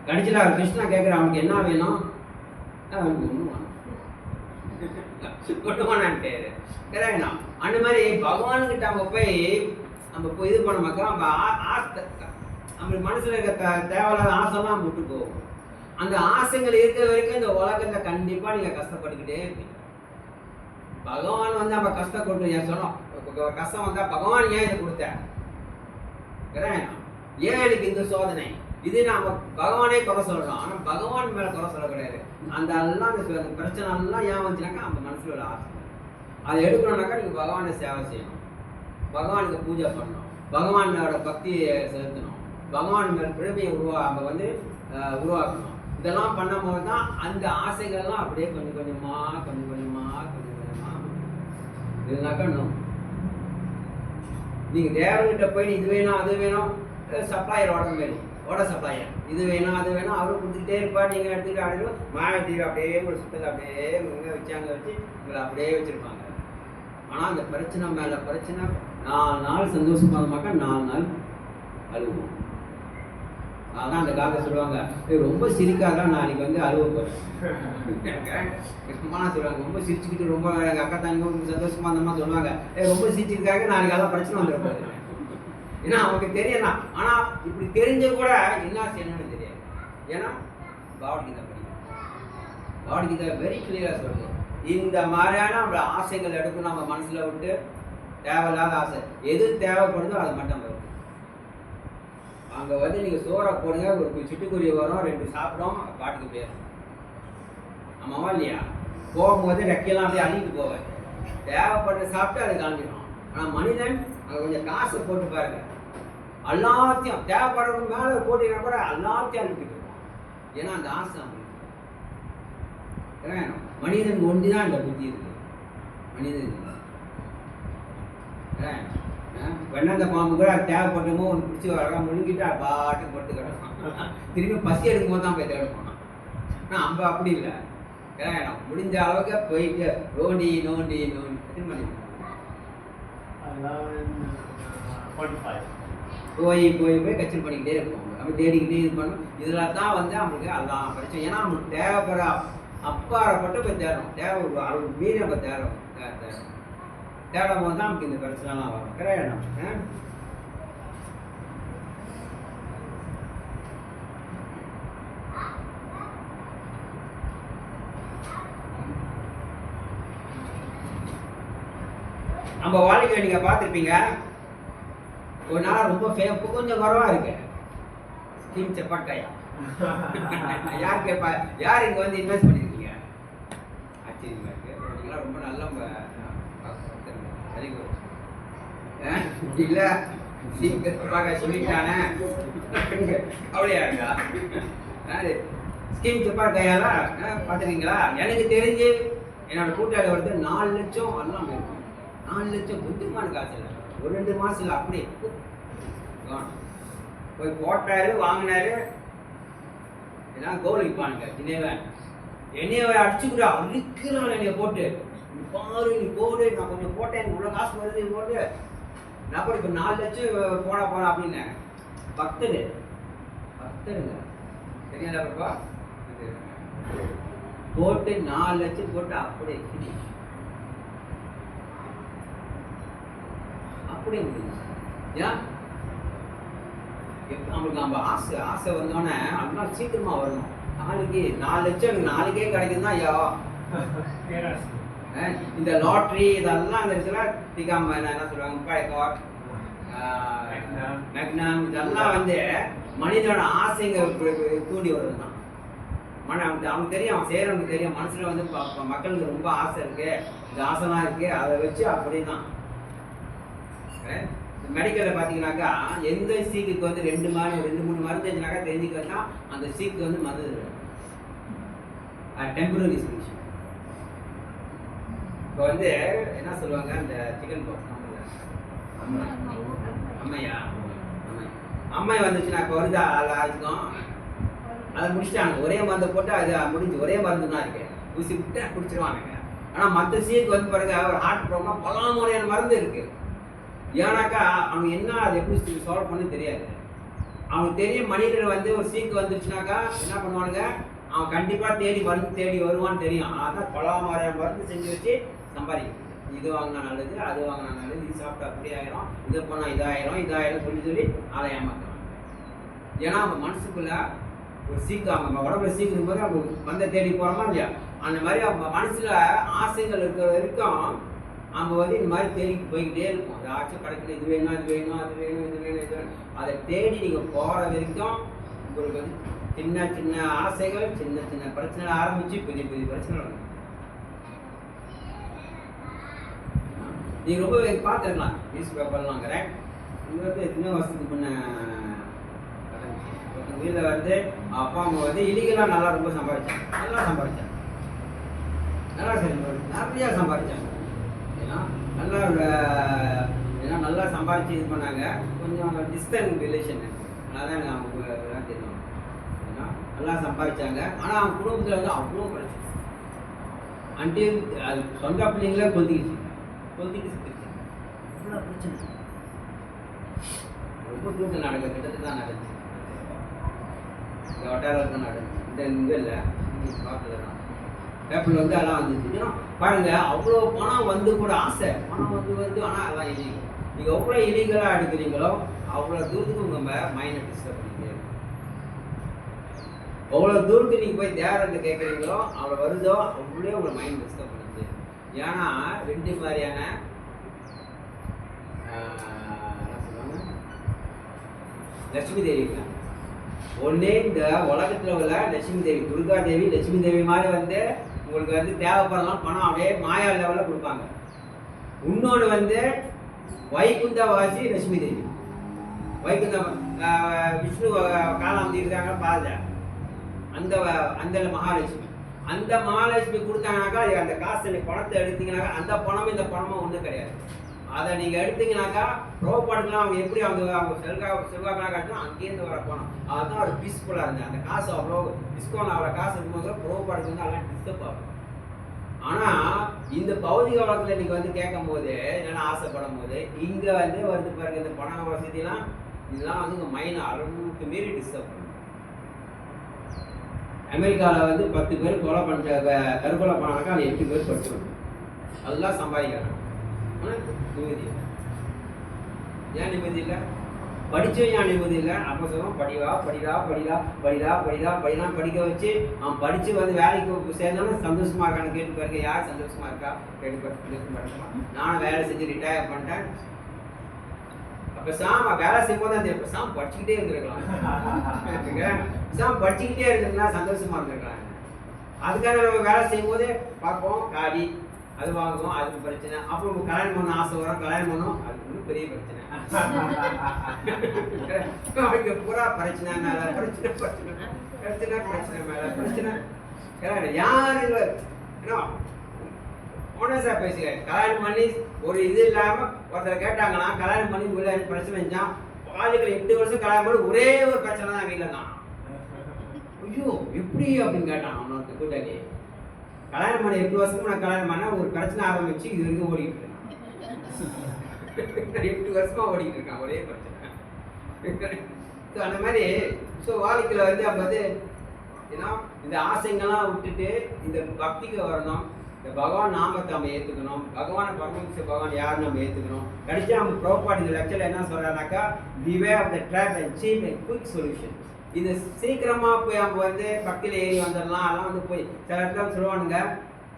கடைசியில் அவர் கிருஷ்ணா கேட்குற, அவனுக்கு என்ன வேணும், அவனுக்கு ஒன்று கொண்டுவானான்ட்டு கேட்குறாங்கண்ணா. அந்த மாதிரி பகவான்கிட்ட அவங்க போய் நம்ம இது பண்ண மக்கள் நம்ம ஆசை, நம்மளுக்கு மனசுல இருக்க தேவையில்லாத ஆசைலாம் விட்டு போகும். அந்த ஆசைகள் இருக்கிற வரைக்கும் இந்த உலகத்தை கண்டிப்பா நீங்க கஷ்டப்பட்டுக்கிட்டே இருப்பீங்க. பகவான் வந்து நம்ம கஷ்டப்பட்டு ஏன் சொன்னோம், கஷ்டம் வந்தா பகவான் ஏன் இதை கொடுத்த, ஏன் எனக்கு இந்த சோதனை, இது நாம பகவானே குறை சொல்லணும். ஆனா பகவான் மேல குறை சொல்ல கிடையாது. அந்த எல்லாம் அந்த பிரச்சனை எல்லாம் ஏன் வந்துச்சுனாக்கா அந்த மனசுல உள்ள ஆசை. அதை எடுக்கணும்னாக்கா நீங்க பகவானை சேவை செய்யணும், பகவானுக்கு பூஜை பண்ணணும், பகவானோட பக்தியை செலுத்தணும், பகவான் மேல் பிழமையை உருவாக்கணும். இதெல்லாம் பண்ணும்போது தான் அந்த ஆசைகள்லாம் அப்படியே கொஞ்சம் கொஞ்சமா இல்லைனாக்கா நீங்க தேவர்கிட்ட போய் இது வேணும் அது வேணும், சப்ளையர் ஓட சப்ளையர் இது வேணும் அது வேணும் அவரு கொடுத்துக்கிட்டே இருப்பா. நீங்க எடுத்துக்கிட்டு அப்படியே மாயத்தீர் அப்படியே ஒரு சுத்தத்தை அப்படியே வச்சாங்க வச்சு உங்களை அப்படியே வச்சிருப்பாங்க. ஆனா அந்த பிரச்சனை மேல பிரச்சனை 4 நாள் சந்தோஷமாகமாக்கா 4 நாள் அழுவோம். அதான் அந்த காலத்தை சொல்லுவாங்க, ரொம்ப சிரிக்காதான் நாளைக்கு வந்து அழுவ போறேன். சொல்லுவாங்க ரொம்ப சிரிச்சுக்கிட்டு ரொம்ப எங்க அக்கா தாங்க சந்தோஷமா அந்த மாதிரி சொல்லுவாங்க, ரொம்ப சிரிச்சுக்கிட்டாங்க நாளைக்கு அதான் பிரச்சனை வந்துட போகுது. ஏன்னா அவங்களுக்கு தெரியலாம். ஆனா இப்படி தெரிஞ்ச கூட என்ன செய்யணும்னு தெரியாது. ஏன்னா பகவத்கீதை படிக்கும், பகவத்கீதை வெரி கிளியரா சொல்லுது, இந்த மாதிரியான நம்ம ஆசைகள் எடுக்கணும் நம்ம மனசுல விட்டு தேவையில்லாத ஆசை. எது தேவைப்படுதோ அது மட்டும் வரும். அங்கே வந்து நீங்கள் சோறை போடுங்க, ஒரு சிட்டுக்குருவி வரும், 2 சாப்பிடும், பாட்டுக்கு போயிடும். ஆமாவா இல்லையா? போகும்போது ரெக்கையெல்லாம் அப்படியே அள்ளிட்டு போவார். தேவைப்பட்டு சாப்பிட்டு அது காமிடும். ஆனால் மனிதன் அங்கே கொஞ்சம் காசை போட்டு பாருங்க, எல்லாத்தையும் தேவைப்படுறது மேலே போட்டீங்கன்னா கூட எல்லாத்தையும் அள்ளிட்டு போயிடும். ஏன்னா அந்த ஆசை மனிதன் ஒண்டி தான் இந்த புத்தி இருக்கு. மனிதன் வெண்ணந்த பாம்பு கூட தேவைப்பட்டமோ ஒன்று பிடிச்சி வர முழுங்கிட்டு பாட்டு போட்டு கிடக்கும். திரும்பி பசி எடுக்கும்போது தான் போய் தேடுவோம். ஆனால் நம்ம அப்படி இல்லை. முடிஞ்ச அளவுக்கு போயிட்டு நோண்டி நோண்டி நோண்டி திரும்ப போய் போய் போய் கச்சல் பண்ணிக்கிட்டே இருப்போம். நம்ம தேடிக்கிட்டே இது பண்ணோம். இதில் தான் வந்து நம்மளுக்கு எல்லாம் பிரச்சனை. ஏன்னா நம்மளுக்கு தேவைப்படுற அப்பாறப்பட்டு போய் தேடணும். அவருக்கு மீறி நம்ம தேடும் போது தான் நமக்கு இந்த பிரச்சனைலாம் வரும். கிடையாது. நம்ம வாழ்க்கை நீங்க பார்த்துருப்பீங்க, ஒரு நாள் ரொம்ப கொஞ்சம் குறவா இருக்கு. ஸ்கீம் செப்பாட்டையா யார் கேட்பா? யார் இங்க வந்து இன்வெஸ்ட் பண்ணிருக்கீங்க? ஆச்சரியமா இருக்கு. நீங்களாம் ரொம்ப நல்ல வெரி குட். இல்ல சொல்லிட்டானே அப்படியா இருக்கா? ஸ்கீம் செப்பாட்டையால பார்த்துருக்கீங்களா? எனக்கு தெரிஞ்சு என்னோட கூட்டாளி வந்து 4 லட்சம் எல்லாம் இருக்கும். 4 லட்சம் புத்திமான காசு இல்லை. ஒரு 2 மாசத்துல அப்படியே போய் போட்டாரு, வாங்கினாரு. எல்லாம் கோல் வைப்பானுங்க. என்னைய அடிச்சுக்கிட்டா அடிக்கிறான். என்னைய போட்டு பாரு நீ போடு, நான் கொஞ்சம் போட்டேன், எனக்கு இவ்வளோ காசு வருது போட்டு நான் கூட இப்போ 4 லட்சம் போனா அப்படின்னு பக்தருங்க சரியாப்பா போட்டு 4 லட்சம் போட்டு அப்படியே அப்படியே முடியும். ஏன் நம்மளுக்கு நம்ம ஆசை வந்தோடனே அதனால சீக்கிரமா வரணும். நாளைக்கு 4 லட்சம் நாளைக்கே கிடைக்குதுன்னா ஐயா இந்த லாட்ரி இதெல்லாம் அந்த இடத்துல என்ன சொல்லுவாங்க, பழக்கம் மெக்னம் இதெல்லாம் வந்து மனிதனோட ஆசைங்க தூண்டி வருது தான். அவனுக்கு தெரியும், அவன் செய்யறவனுக்கு தெரியும், மனசுல வந்து மக்களுக்கு ரொம்ப ஆசை இருக்கு, இந்த ஆசைலாம் இருக்கு, அதை வச்சு அப்படிதான். மெடிக்கல்ல பாத்தீங்கன்னாக்கா எந்த சீக்குக்கு வந்து 2 3 மருந்து இருந்துச்சுனாக்கா தெரிஞ்சுக்கா அந்த சீக்கு வந்து மருந்து டெம்பரரி சொல்யூஷன். இப்போ வந்து என்ன சொல்லுவாங்க, அந்த சிக்கன் பாக்ஸ் அம்மை வந்துச்சுன்னா இப்போ வருதா ஆச்சுக்கும் அதை முடிச்சுட்டாங்க. ஒரே மருந்தை போட்டு அது முடிஞ்சு ஒரே மருந்து தான் இருக்கு, ஊசி விட்டு குடிச்சிருவானுங்க. ஆனால் மற்ற சீக்கு வந்து பாருங்க, ஒரு ஹார்ட் ப்ராப்ளம் பல முறையான மருந்து இருக்கு. ஏன்னாக்கா அவனுக்கு என்ன அது எப்படி சால்வ் பண்ணு தெரியாது. அவனுக்கு தெரியும் மனிதர்கள் வந்து ஒரு சீக்கு வந்துருச்சுனாக்கா என்ன பண்ணுவானுங்க, அவன் கண்டிப்பாக மருந்து தேடி வருவான்னு தெரியும். அதான் பல முறையான மருந்து செஞ்சு வச்சு சம்பாதிக்கும். இது வாங்கினா நல்லது, அது வாங்கினா நல்லது, இது சாப்பிட்டா அப்படி ஆயிரும், இதை போனால் இதாயிரம் சொல்லி ஆளை ஏமாத்துறாங்க. ஏன்னா அவன் மனசுக்குள்ள ஒரு சீக்கு, அவங்க உடம்புல சீக்கிரம் போது அவங்க வந்த தேடி போகிறோமா இல்லையா, அந்த மாதிரி அவங்க மனசுல ஆசைகள் இருக்கிற வரைக்கும் அவங்க வந்து இந்த மாதிரி தேடி போய்கிட்டே இருக்கும். ஏதாச்சும் கிடைக்கல, இது வேணும் அது வேணும் அது வேணும் இது வேணும் இது வேணும், அதை தேடி நீங்கள் போகிற வரைக்கும் உங்களுக்கு வந்து சின்ன சின்ன ஆசைகள், சின்ன சின்ன பிரச்சனை ஆரம்பிச்சு பெரிய பெரிய பிரச்சனை வரும். நீங்கள் ரொம்ப பார்த்துருக்கலாம் நியூஸ் பேப்பர்லாம். கரெக்ட். இது வந்து எத்தனை வருஷத்துக்கு முன்ன வீட்டில் வந்து அப்பா அம்மா வந்து இலிகலாக நல்லா ரொம்ப சம்பாதிச்சாங்க, நிறையா சம்பாதிச்சாங்க. ஏன்னா நல்லா சம்பாதிச்சு இது பண்ணாங்க. கொஞ்சம் டிஸ்டன்ஸ் ரிலேஷன், அதான் எனக்கு அவங்க தெரியும். ஏன்னா நல்லா சம்பாதிச்சாங்க. ஆனால் அவங்க குடும்பத்தில் வந்து அவ்வளோ பிரச்சனை. அன்டில் அது சொந்த பிள்ளைங்களே கொதிக்கிச்சு அவ்வளோ பிரச்சனை. ரொம்ப தூக்கம் நடக்க கிட்டத்தட்ட தான் நடந்துச்சு. இந்த வட்டாரத்தில் நடந்துச்சு. இந்த இங்கே இல்லை பார்க்கல தான் பேப்பரில் வந்து அதெல்லாம் வந்துச்சு. ஏன்னா பாருங்க, அவ்வளோ பணம் வந்து கூட ஆசை, பணம் வந்து ஆனால் அதெல்லாம் இல்லீகல். நீங்கள் எவ்வளோ இல்லீகலாக எடுக்கிறீங்களோ அவ்வளோ தூரத்துக்கு உங்கள் மைண்டை டிஸ்டர்ப் பண்ணிட்டே இருக்கும். எவ்வளோ தூரத்துக்கு நீங்கள் போய் தேவரத்தை கேட்குறீங்களோ அவ்வளோ வருதோ அவ்வளோ உங்களை மைண்ட் டிஸ்டர்ப் பண்ணிட்டு. ஏன்னா 2 மாதிரியான என்ன சொல்லுவாங்க, லட்சுமி தேவிங்க. ஒன்னே இந்த உலகத்துல உள்ள லட்சுமி தேவி, துர்கா தேவி, லட்சுமி தேவி மாதிரி வந்து உங்களுக்கு வந்து தேவைப்படலாம் பணம் அப்படியே மாயா லெவலில் கொடுப்பாங்க. இன்னொன்று வந்து வைகுந்தவாசி லட்சுமி தேவி. வைகுந்த விஷ்ணு காலம் இருக்காங்க பாருங்க, அந்த அந்த மகாலட்சுமி. அந்த மகாலட்சுமி கொடுத்தாங்கனாக்கா அந்த காசு பணத்தை எடுத்தீங்கன்னாக்கா அந்த பணமும் இந்த பணமும் ஒன்றும் கிடையாது. அதை நீங்கள் எடுத்தீங்கன்னாக்கா ப்ரோபாடுக்கெலாம் அவங்க எப்படி அவங்க செல்வாக்கெலாம் காட்டணும் அங்கேருந்து வர பணம். அதுதான் ஒரு பீஸ்ஃபுல்லாக இருந்தது. அந்த காசு அவ்வளோ டிஸ்கவுண்ட் அவ்வளோ காசு இருக்கும்போது ப்ரோபாடுக்கு வந்து அதெல்லாம் டிஸ்டர்ப் ஆகும். ஆனால் இந்த பௌதிக வழக்கில் நீங்கள் வந்து கேட்கும் போது என்னென்ன ஆசைப்படும் போது இங்கே வந்து வருது பாருங்க, இந்த பண வசதியெல்லாம் இதெல்லாம் வந்து உங்கள் மைண்ட் அளவுக்கு மீறி டிஸ்டர்ப் பண்ணும். அமெரிக்காவில் வந்து 10 பேர் கொலை பண்ணுற கருக்கொலை பண்ணாக்கா அது 8 பேர் படிச்சிருக்கணும். அதெல்லாம் சம்பாதிக்கிறாங்க. ஆனால் நிம்மதி இல்லை. ஏன் நிம்மதி இல்லை? படிச்சும் ஏன் நிம்மதி இல்லை? அப்போ சொல்லுவோம் படிடா படிடா படிடா படிடா படிடா படிலாம் படிக்க வச்சு அவன் படித்து வந்து வேலைக்கு சேர்ந்தாலும் சந்தோஷமா இருக்கான்னு கேட்டு பாருங்க. யார் சந்தோஷமா இருக்கா கேட்டு பாருங்க. நானும் வேலை செஞ்சு ரிட்டையர் பண்ணிட்டேன். பேசாம வேலை செய்யும்போது அந்த பேசாம படிச்சுக்கிட்டே இருந்திருக்கலாம். படிச்சுக்கிட்டே இருந்தீங்கன்னா சந்தோஷமா இருந்திருக்கலாம். அதுக்காக நம்ம வேலை செய்யும் போதே பார்ப்போம், காடி அது வாங்குவோம், அதுக்கு பிரச்சனை. அப்புறம் கல்யாணம் பண்ண ஆசை வரும், கல்யாணம் பண்ணும், அது ஒன்றும் பெரிய பிரச்சனை. அவங்க பூரா பிரச்சனை மேல பிரச்சனை, பிரச்சனை பிரச்சனை பிரச்சனை மேல பிரச்சனை. யாரு ஏன்னா ஓனஸா பேசுங்க. கல்யாணம் பண்ணி ஒரு இது இல்லாம ஒருத்தர் கேட்டாங்கன்னா கல்யாணம் பண்ணி உள்ள பிரச்சனை செஞ்சான். ஆளுகள் 8 வருஷம் கல்யாணம் பண்ணி ஒரே ஒரு பிரச்சனை தான் வீட்டில் தான். ஐயோ எப்படி அப்படின்னு கேட்டான் அவனோட கூட்டாளி. கல்யாணம் பண்ணி 8 வருஷத்துக்கு நான் கல்யாணம் பண்ண ஒரு பிரச்சனை ஆரம்பிச்சு இது வரைக்கும் ஓடிக்கிட்டு இருக்கான். 8 வருஷமா ஓடிக்கிட்டு இருக்கான் ஒரே பிரச்சனை. ஸோ அந்த மாதிரி ஸோ வாழ்க்கையில் வந்து அப்போ வந்து ஏன்னா இந்த ஆசைங்கள்லாம் விட்டுட்டு இந்த பக்திக்கு வரணும். இந்த பகவான் நாமத்தை நம்ம ஏற்றுக்கணும். பகவானை பரமஹம்ச பகவான் யாருன்னு நம்ம ஏற்றுக்கணும். கடைசியாக நம்ம ப்ரோபாட் இந்த லெக்சரில் என்ன சொல்கிறாருனாக்கா way of the drop and cheap and quick solution. இது சீக்கிரமாக போய் அவங்க வந்து பக்தியில் ஏறி வந்துடலாம். அதெல்லாம் வந்து போய் சில இடத்துல சொல்லுவானுங்க,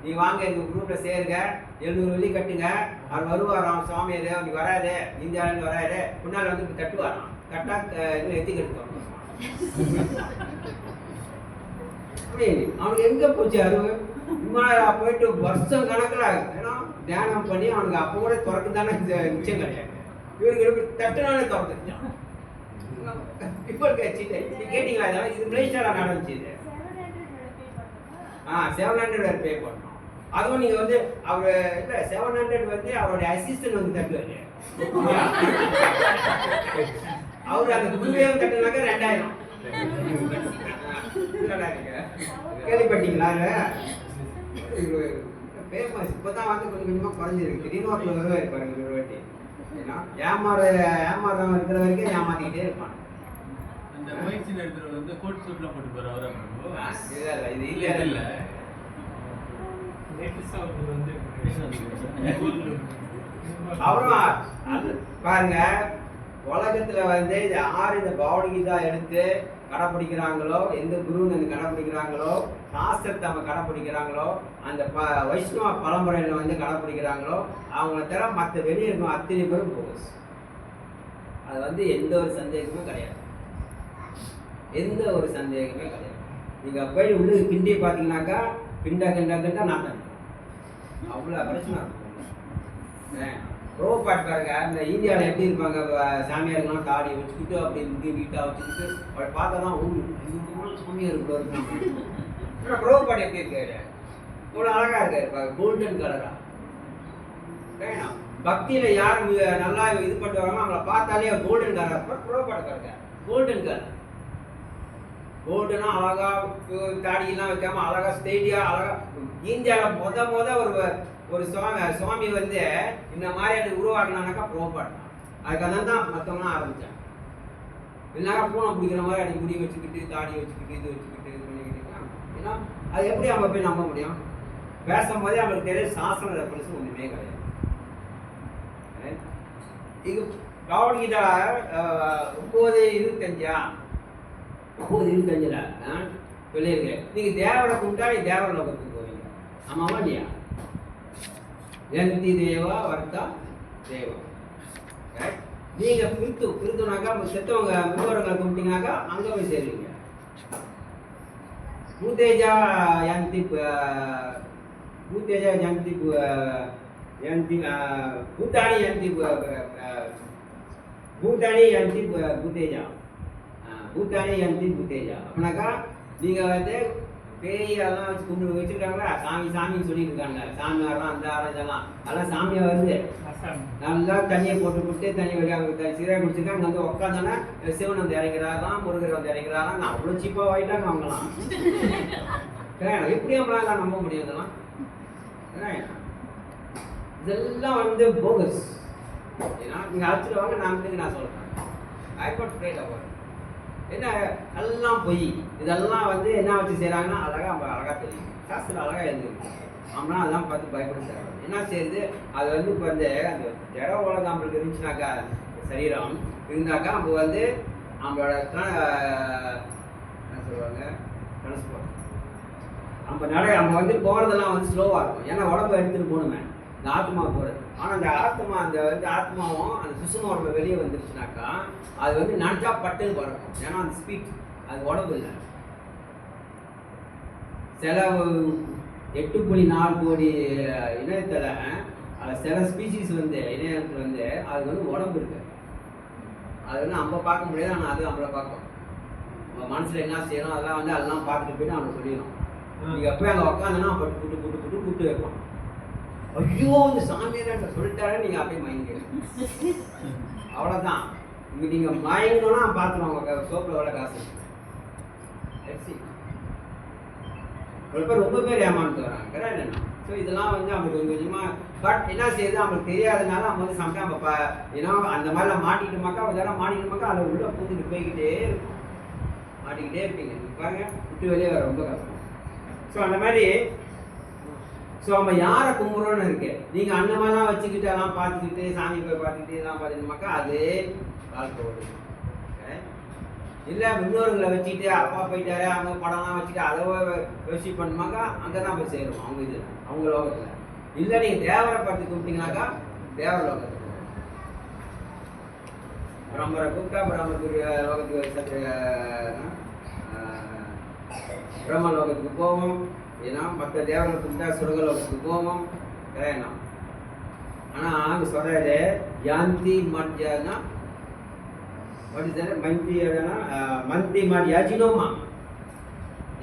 நீ வாங்க எங்கள் குரூப்பில் சேருங்க, 700 வெள்ளி கட்டுங்க, அவர் வருவாராம் சுவாமியார், அவனுக்கு வராது, இந்தியாவிலேருந்து வராது, முன்னால் வந்து இப்படி கட்டுவாராம். கட்டா எத்தி கட்டுவாங்க. அவனுக்கு எங்கே போச்சு அறிவு? போயிட்டு வருஷம் கணக்கில் ஏன்னா தியானம் பண்ணி அவனுக்கு அப்போ கூட திறக்கு தானே நிச்சயம் கிடையாது. இவருக்கு தட்டுனாலே திறந்துருச்சான். இப்போ கேட்டீங்களா? இதெல்லாம் இது மலேசியாவில் நடந்துச்சு. இது 700 பே பண்ணோம். அதுவும் நீங்கள் வந்து அவர் இல்லை 700 வந்து அவருடைய அசிஸ்டன்ட் வந்து தட்டுவார். அவர் அந்த குருவேவும் தட்டுனாக்க 2000. கேள்விப்பட்டீங்களா? ஃபேமஸ் இப்போதான் வந்து கொஞ்சம் கொஞ்சமாக குறைஞ்சிருக்கு. திடீர்னு வருவார் பாருங்க ஒரு வாட்டி. ஏன்னா ஏமாறவன் இருக்கிற வரைக்கும் ஏமாத்திக்கிட்டே இருப்பான். இது இல்லை இல்லை அப்புறம் அது பாருங்க, உலகத்துல வந்து இந்த 6 இந்த பகவத்கீதா எடுத்து கடைப்பிடிக்கிறாங்களோ, எந்த குருன்னு கடைப்பிடிக்கிறாங்களோ, சாஸ்திரத்தை அவங்க கடைப்பிடிக்கிறாங்களோ, அந்த வைஷ்ணவ பரம்பரையில வந்து கடைப்பிடிக்கிறாங்களோ, அவங்கள தவிர மற்ற வெளியே இருக்கும் அத்தனை பேரும் போகஸ். அது வந்து எந்த ஒரு சந்தேகமும் கிடையாது. எந்த ஒரு சந்தேகமே கிடையாது. நீங்க போய் உள்ள கிண்டி பார்த்தீங்கன்னாக்கா கிண்டா நான் அவ்வளோ பிரச்சனை இருக்கும். ரோபாட் பாருங்க, இந்த இந்தியாவில் எப்படி இருப்பாங்க சாமியாருக்கெல்லாம் தாடி வச்சுக்கிட்டு அப்படி இங்கே நீட்டாக வச்சுக்கிட்டு அவளை பார்த்தா தான் சாமியார் இருப்பாங்க. ஆனால் ரோபாட் எப்படி இருக்காரு? இவ்வளோ அழகாக இருக்காரு, கோல்டன் கலரா. பக்தியில் யார் நல்லா இது பண்ணிட்டு வராங்க அவங்கள பார்த்தாலே கோல்டன் கலர் இருப்பார். ரோபாட் இருக்காரு கோல்டன் கலர். கோல்டுனா அழகா தாடியெல்லாம் வைக்காம அழகா ஸ்டேடியா அழகா. இந்தியாவில் ஒரு சுவாமி வந்து இந்த மாதிரி உருவாக்கினாக்கா ப்ரோபாட். அதுக்காக தான் மற்றவங்களாம் ஆரம்பித்தாங்க. இல்லைனாக்கா பூனை பிடிக்கிற மாதிரி அடி முடி வச்சுக்கிட்டு தாடி வச்சுக்கிட்டு இது வச்சுக்கிட்டு இது பண்ணிக்கிட்டு ஏன்னா அது எப்படி அவங்க போய் நம்ப முடியும்? பேசும்போதே அவங்களுக்கு தெரிய சாஸ்திர ரெஃபரன்ஸ் ஒன்றுமே கிடையாது. இது பகவத்கீதா 9:25 சொல்லியிருக்கேன். நீங்க தேவரை கும்பிட்டா நீ தேவர லோகத்துக்கு போவீங்க. ஆமாவா இல்லையா? ஜெயந்தி தேவா வர்த்தா தேவா. நீங்கள் பிரித்துனாக்கா செத்தவங்க முன்னோர்களை கும்பிட்டீங்கனாக்கா அங்கே போய் சேருவீங்க. பூதேஜா யந்தி பூதேஜா யந்தி யந்தி பூத்தானி யந்தி பூத்தானி யந்தி பூதேஜா பூத்தானி யந்தி பூதேஜா அப்படின்னாக்கா நீங்கள் வந்து பேயெல்லாம் வச்சு கும்பிட்டு வச்சுருக்காங்களா, சாமி சாமின்னு சொல்லிட்டு இருக்காங்க. சாமி வரலாம், அந்த ஆரம் இதெல்லாம் அதெல்லாம் சாமியாக வருது. நல்லா தண்ணியை போட்டு தண்ணி வழியாக சீராக குடிச்சிருக்காங்க. அங்கே வந்து உட்காந்தோன்னா சிவன் வந்து இறங்கிறாராம், முருகர் வந்து இறங்கிறாராம். நான் அவ்வளோ சீப்பாக ஆகிட்டாங்க அவங்களாம். எப்படி அவங்களாம் நம்ப முடியும்? இதெல்லாம் இதெல்லாம் வந்து போகஸ். ஏன்னா நீங்கள் அழைச்சிட்டு வாங்க, நான் சொல்கிறேன். ஐ காட் ப்ரேட் அவர் என்ன எல்லாம் பொய். இதெல்லாம் வந்து என்ன வச்சு செய்கிறாங்கன்னா அழகாக தெரியும். சாஸ்திரம் அழகாக எழுந்துருக்கு. நம்மளாம் அதெல்லாம் பார்த்து பயப்பட செய்கிறாங்க. என்ன செய்யுது அது வந்து இப்போ அந்த ஜட உலகம் நம்மளுக்கு இருந்துச்சுனாக்கா, சரீரம் இருந்தாக்கா நம்ம வந்து நம்மளோட என்ன சொல்லுவாங்க டிரான்ஸ்போர்ட் நம்ம வந்து போகிறதெல்லாம் வந்து ஸ்லோவாக இருக்கும். ஏன்னா உடம்பை எடுத்துகிட்டு போகணுமே இந்த ஆத்மா போகிறது. ஆனால் அந்த ஆத்மாவும் அந்த சுசும உடம்பு வெளியே வந்துருச்சுனாக்கா அது வந்து நினச்சா பட்டுன்னு பறக்கும். ஏன்னா அந்த ஸ்பீட் அது உடம்பு இல்லை. சில 8.4 கோடி இணையத்தில் சில ஸ்பீசிஸ் வந்து இணையத்தில் வந்து அது வந்து உடம்பு இருக்கு. அது வந்து நம்ம பார்க்க முடியாது, ஆனால் அது நம்மளை பார்க்கும். நம்ம மனசில் என்ன செய்யணும் அதெல்லாம் பார்த்துட்டு போயிட்டு அவனை சொல்லிடணும். நீங்கள் எப்போ அங்கே உட்காந்துன்னா பட்டு கூட்டு வைப்பான். ஐயோ இந்த சாமியார் சொல்லிட்டாரு, நீங்கள் அப்படியே மயங்கிடும். அவ்வளோதான். இங்கே நீங்கள் மயங்கணும்னா பார்த்துருவாங்க சோப்பில் எவ்வளோ காசு. ரொம்ப பேர் ஏமாந்து வராங்க. என்னென்னா ஸோ இதெல்லாம் வந்து அவங்களுக்கு கொஞ்சம் கொஞ்சமாக பட் என்ன செய்யுது அவங்களுக்கு தெரியாதனால அவங்க வந்து சம்டைம் நம்ம ஏன்னா அந்த மாதிரிலாம் மாட்டிக்கிட்டோமாக்கா அதெல்லாம் மாட்டிக்கிட்டோமாக்கா அதில் உள்ள பூந்துட்டு போய்கிட்டே இருக்கும். மாட்டிக்கிட்டே இருப்பீங்க. பாருங்க விட்டு வெளியே வர ரொம்ப கஷ்டம். ஸோ அந்த மாதிரி ஸோ நம்ம யாரை கும்பிட்றோன்னு இருக்கு. நீங்கள் அந்த மாதிரிலாம் வச்சுக்கிட்டு எல்லாம் பார்த்துக்கிட்டு சாமி போய் பார்த்துக்கிட்டு இதெல்லாம் பார்த்துக்கிட்டோமாக்கா அது வாழ்க்கை ஓடுது. இல்லை முன்னோர்களை வச்சுக்கிட்டு அப்பா போயிட்டாரு அவங்க படம்லாம் வச்சுட்டு அதை யோசி பண்ணுமாக்கா அங்கே தான் போய் சேரும் அவங்க இது அவங்க லோகத்தில். இல்லை நீங்கள் தேவரை பார்த்து கூப்பிட்டீங்கனாக்கா தேவர லோகத்துக்கு பிரம்மரை கூப்பிட்டா பிரம்மத்துக்கு லோகத்துக்கு பிரம்ம லோகத்துக்கு போவோம். ஏன்னா மற்ற தேவரை கூப்பிட்டா சுரக லோகத்துக்கு போவோம். ஏன்னா ஆனால் அங்கே சொல்கிறாரு யாந்தி மட்யானா what is that manti mad yajinoma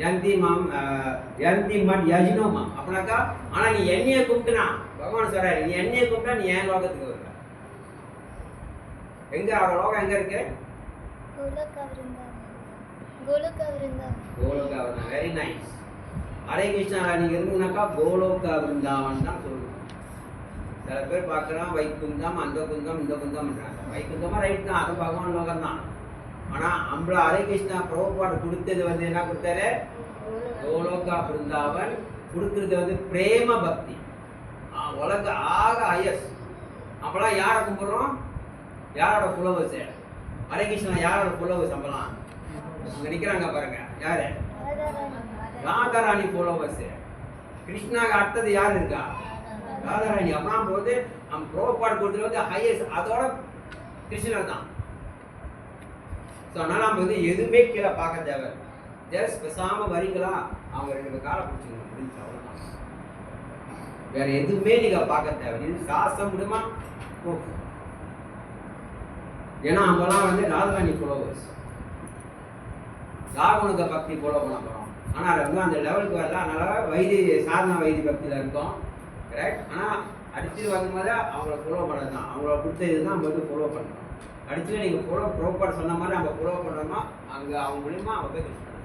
yanti mad yajinoma அப்படினாக்கா ஆனா நீ என்னைய கூப்பிட்டனா பகவான் சொல்றாரு நீ என்னைய கூப்பிட்டா நீ ஏன் லோகத்துக்கு வருவ. எங்க அவரோட லோகம் எங்க இருக்கு? கோலோக விருந்தாவன். Very nice. ஹரே கிருஷ்ணா நீங்க இருந்தீங்கன்னாக்கா கோலோக விருந்தாவன் தான் சொல்லுவோம். சில பேர் பார்க்குறான் வைகுந்தம் அந்த குந்தம் இந்த குந்தம்ன்றாங்க. வைகுந்தமாக ரைட் தான், அது பகவான் லோகம் தான். ஆனால் நம்மள ஹரே கிருஷ்ணா பிரபுபாடு கொடுத்தது வந்து என்ன கொடுத்தாரு? கோலோகா பிருந்தாவன் கொடுக்குறது வந்து பிரேம பக்தி. உலக ஆக ஐஎஸ். அப்போலாம் யாரை கும்பிட்றோம்? யாரோட புலவர்ஸ்? ஹரே கிருஷ்ணா யாரோட புலவர்ஸ்? நம்மலாம் அங்கே நிற்கிறாங்க பாருங்க. யாரு? ராதாராணி புலவர்ஸ். கிருஷ்ணாவுக்கு அடுத்தது யார் இருக்கா? ராதாராணி. அப்படின்னா போது நம்ம புரோபாடு கொடுத்தது வந்து ஹையஸ்ட், அதோட கிருஷ்ணர் தான். ஸோ அதனால் நம்ம வந்து எதுவுமே கீழே பார்க்க தேவை. ஜஸ்ட் பேசாமல் வரீங்களா அவங்க 2 காலை பிடிச்சிக்கணும் முடிஞ்சு அவ்வளோதான். வேற எதுவுமே நீங்கள் பார்க்க தேவை. இது சாஸ்திரம் முடியுமா? ஏன்னா அவங்களாம் வந்து ராதாராணி ஃபாலோவர்ஸ், ராகுனுக பக்தி ஃபாலோ பண்ண போகிறோம். ஆனால் அது வந்து அந்த லெவலுக்கு வரல. அதனால் வைதி சாதனா வைதி பக்தியில் இருக்கோம். கரெக்ட். ஆனால் அடுத்து வரும்போது அவங்கள ஃபாலோ பண்ணது தான், அவங்கள கொடுத்த இது தான் நம்ம வந்து ஃபாலோ பண்ணுறோம். அடுத்து நீங்கள் ப்ரோப்பாடு சொன்ன மாதிரி நம்ம ஃபாலோ பண்ணுறோமா அங்கே அவங்க மூலியமாக அவங்க போய் கிருஷ்ணன்.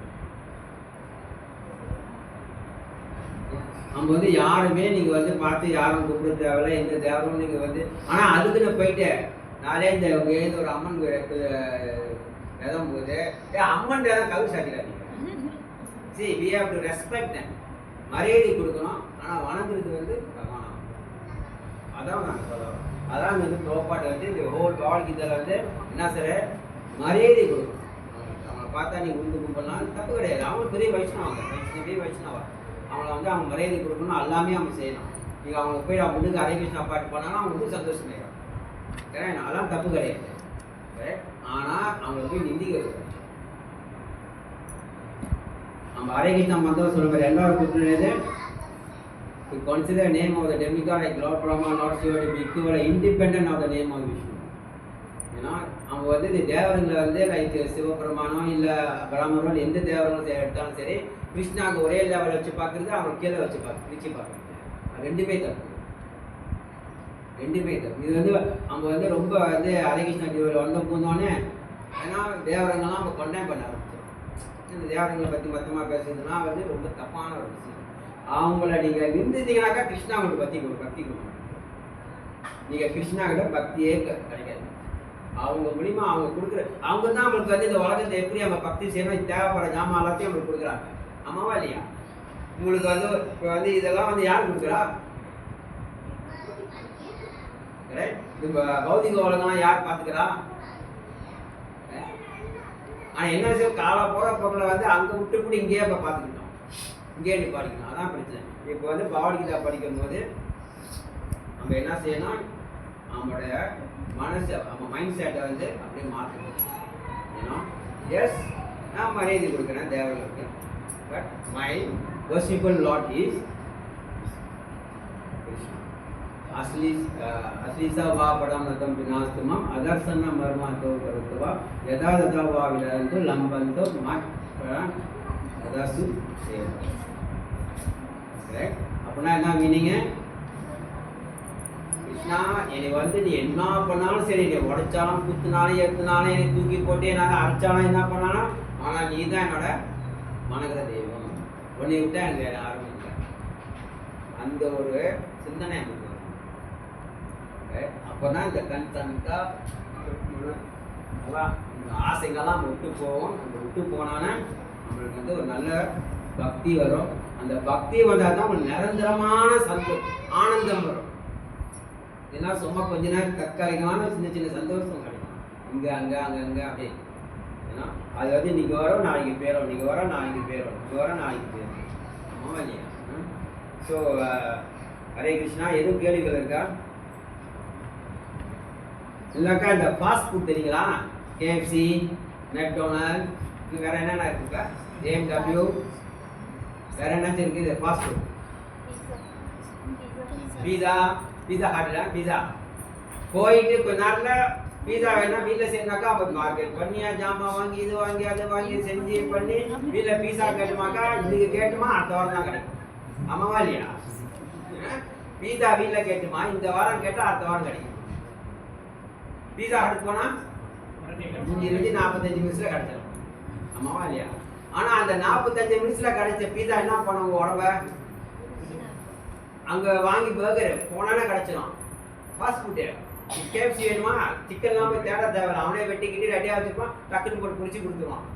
நம்ம வந்து யாருமே நீங்கள் வந்து பார்த்து யாரும் கூப்பிட தேவையில்ல, எந்த தேவரும் நீங்கள் வந்து. ஆனால் அதுக்குன்னு போயிட்டு நாளே இந்த ஏதோ ஒரு அம்மன் வேதம் போது அம்மன் வேதம் கவு சாட்டிடாதீங்க. சரி, we have to respect them. மரியாதை கொடுக்கணும். ஆனால் வணங்குறது வந்து பகவான். அதான் நாங்கள் சொல்லுவோம். அதான் வந்து ப்ரோப்பாட்டு வந்து இந்த ஹோல் வாழ்க்கை இதில் வந்து என்ன சார் மரியாதை கொடுக்கணும். அவங்கள பார்த்தா நீ உண்டு கும்பலாம் தப்பு கிடையாது. அவங்க பெரிய வைஷ்ணவா அவங்கள வந்து அவங்க மரியாதை கொடுக்கணும். எல்லாமே அவங்க செய்யணும். நீங்கள் அவங்களுக்கு போய் அவங்க முன்னுக்கு ஹரே கிருஷ்ணா பாட்டு பண்ணாலும் அவங்க வந்து சந்தோஷமாயிடும். ஏன்னா அதெல்லாம் தப்பு கிடையாது. ஆனால் அவங்களை போய் நிந்திக்க நம்ம ஹரே கிருஷ்ணா மந்திரம் சொல்ல மாதிரி எல்லாரும் கூப்பிடுறது to consider the name of the demigod like Lord Brahma, Lord Shiva to be equal independent of the name of Vishnu. ஏன்னா அவங்க வந்து இந்த தேவரங்களை வந்து லைக் சிவபெருமானோ இல்லை பிராமணோ எந்த தேவரங்களும் எடுத்தாலும் சரி கிருஷ்ணாவுக்கு ஒரே லெவலில் வச்சு பார்க்குறது அவங்க கீழே வச்சு பார்க்குறது ரெண்டுமே தப்பு. இது வந்து அவங்க வந்து ரொம்ப வந்து ஹரே கிருஷ்ணா ஜீவனில் வந்த பூந்தோடனே ஏன்னா தேவரங்கள்லாம் அவங்க கொண்டேன் பண்ண ஆரம்பிச்சோம். இந்த தேவரங்களை பற்றி மொத்தமாக பேசுறதுனா வந்து ரொம்ப தப்பான ஒரு விஷயம். அவங்கள நீங்கள் நின்றுட்டீங்கன்னாக்கா கிருஷ்ணா அவங்களுக்கு பக்தி கொடுக்கணும். நீங்கள் கிருஷ்ணா கிட்ட பக்தியே கிடைக்காது. அவங்க மூலிமா அவங்க கொடுக்குற அவங்க தான் அவங்களுக்கு வந்து இந்த உலகத்தை எப்படி அவங்க பக்தி செய்யணும் தேவைப்படுற ஜாமான் எல்லாத்தையும் அவங்களுக்கு கொடுக்குறாங்க. ஆமாவா இல்லையா? உங்களுக்கு வந்து இப்போ வந்து இதெல்லாம் வந்து யார் கொடுக்குறா? இப்போ பௌதிக உலகம்லாம் யார் பார்த்துக்கிறா? ஆனால் என்ன விஷயம் காலை போகிற பொருளை வந்து அங்கே விட்டு கூட இங்கேயே இப்போ பார்த்துக்கிட்டோம். இங்கே நீ படிக்கணும். அதான் பிரச்சனை. இப்போ வந்து பகவத்கீதா படிக்கும் போது நம்ம என்ன செய்யணும், நம்மளுடைய மனசை நம்ம மைண்ட் செட்டை வந்து அப்படியே மாற்றணும். ஏன்னா எஸ் நான் மரியாதை கொடுக்குறேன் தேவர்களுக்கு, பட் மை வர்ஷிபல் லார்ட் இஸ் அஸ்லீசா வா படமதம் விநாஸ்துமம் அதர்சன மர்மாத்தோ கருத்துவா யதா ததா வா விலந்து லம்பந்தோ அதர்சு சேவா. அப்படின்னா என்ன மீனிங்க? கிருஷ்ணா என்னை வந்து நீ என்ன பண்ணாலும் சரி, நீ உடைச்சாலும் குத்துனாலும் எடுத்துனாலும் என்னை தூக்கி போட்டு நான் அரைச்சாலும் என்ன பண்ணாலும், ஆனால் நீ தான் என்னோட மனகர தெய்வம், உன்னை விட்டா எனக்கு வேற யாரும் இல்லை. அந்த ஒரு சிந்தனை எனக்கு வரும். அப்போதான் இந்த கன்சன்ட்டா இந்த ஆசைங்கள்லாம் விட்டு போவோம். நம்ம விட்டு போனான்னா நம்மளுக்கு வந்து ஒரு நல்ல பக்தி வரும். அந்த பக்தி வந்தால் தான் உங்களுக்கு நிரந்தரமான ஆனந்தம் வரும். ஏன்னா சும்மா கொஞ்ச நேரம் தற்காலிகமான சின்ன சின்ன சந்தோஷம் கிடைக்கும். இங்கே அங்கே அப்படியே. ஏன்னா அது வந்து இன்னைக்கு வரோம் நாளைக்கு பேரும், இன்னைக்கு வரோம் நாளைக்கு பேரும், இன்னைக்கு வரோம் நாளைக்கு பேரும். ஆமாம் இல்லையா? ஸோ ஹரே கிருஷ்ணா. எதுவும் கேள்விகள் இருக்கா? இல்லைக்கா இந்த ஃபாஸ்ட் ஃபுட் தெரியுங்களா? கேஎஃப்சி, மெக்டொனால்ட், இது வேறு என்னென்ன இருக்குக்கா? BMW, வேறு என்னாச்சும் இருக்குது ஃபாஸ்ட் ஃபுட்? பீஸா ஹாட்டில் பீஸா போயிட்டு கொஞ்ச நேரத்தில் பீஸா வேணா வீட்டில் செய்யணாக்கா அவங்க மார்க்கெட் பண்ணியா ஜாமான் வாங்கி இது வாங்கி அதை வாங்கி செஞ்சு பண்ணி வீட்டில் பீஸா கேட்டுமாக்கா இதுக்கு கேட்டுமா அடுத்த வாரம் தான் கிடைக்கும். ஆமாவா இல்லையா? பீஸா வீட்டில் கேட்டுமா இந்த வாரம் கேட்டால் அடுத்த வாரம் கிடைக்கும். பீஸா ஹாட்டுக்கு போனால் 45 நிமிஷத்தில் கிடைச்சிடும். ஆமாவா இல்லையா? ஆனால் அந்த 45 நிமிஷத்தில் கிடைச்ச பீஸா என்ன பண்ணுவோம்? உடம்ப அங்கே வாங்கி பர்கர் போனானே கிடச்சிடும். ஃபாஸ்ட் ஃபுட்டு கேஎஃப்சி வேணுமா, சிக்கன்லாம் போய் தேட தேவையில்ல, அவனே வெட்டிக்கிட்டு ரெடியாக வச்சுருப்பான், டக்குன்னு போட்டு பிடிச்சி கொடுத்துருவான்.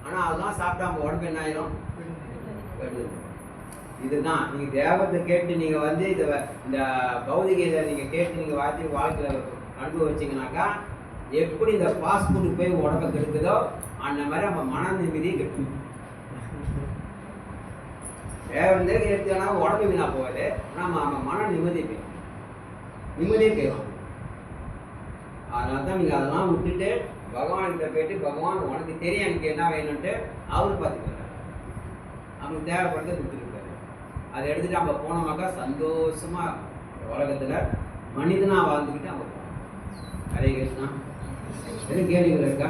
ஆனால் அதெல்லாம் சாப்பிட்டா நம்ம உடம்பு என்ன ஆயிரும்? இதுதான் நீங்கள் தேவத்தை கேட்டு நீங்கள் வந்து இந்த பௌதிக இதை நீங்கள் கேட்டு நீங்கள் வாழ்க்கையில் அனுபவிச்சிங்கனாக்கா எப்படி இந்த ஃபாஸ்ட் ஃபுட்டு போய் உடம்பை கெடுக்குதோ அந்த மாதிரி நம்ம மன நிம்மதியை கெடுக்கும். தேவந்தே எடுத்தோன்னா உடம்பு வீணா போகாது, நம்ம மன நிம்மதியை போயிடும். அதனால தான் நீங்கள் அதெல்லாம் விட்டுட்டு பகவான்கிட்ட போயிட்டு பகவான் உனக்கு தெரியும் எனக்கு என்ன வேணும்ட்டு அவர் பார்த்துக்கிறாரு. அவனுக்கு தேவைப்படுறது கொடுத்துருக்காரு. அதை எடுத்துகிட்டு நம்ம போனோமாக்கா சந்தோஷமாக உலகத்தில் மனிதனாக வாழ்ந்துக்கிட்டு அவங்க போகணும். ஹரே கிருஷ்ணா. எதுவும் கேள்விகள் இருக்கா?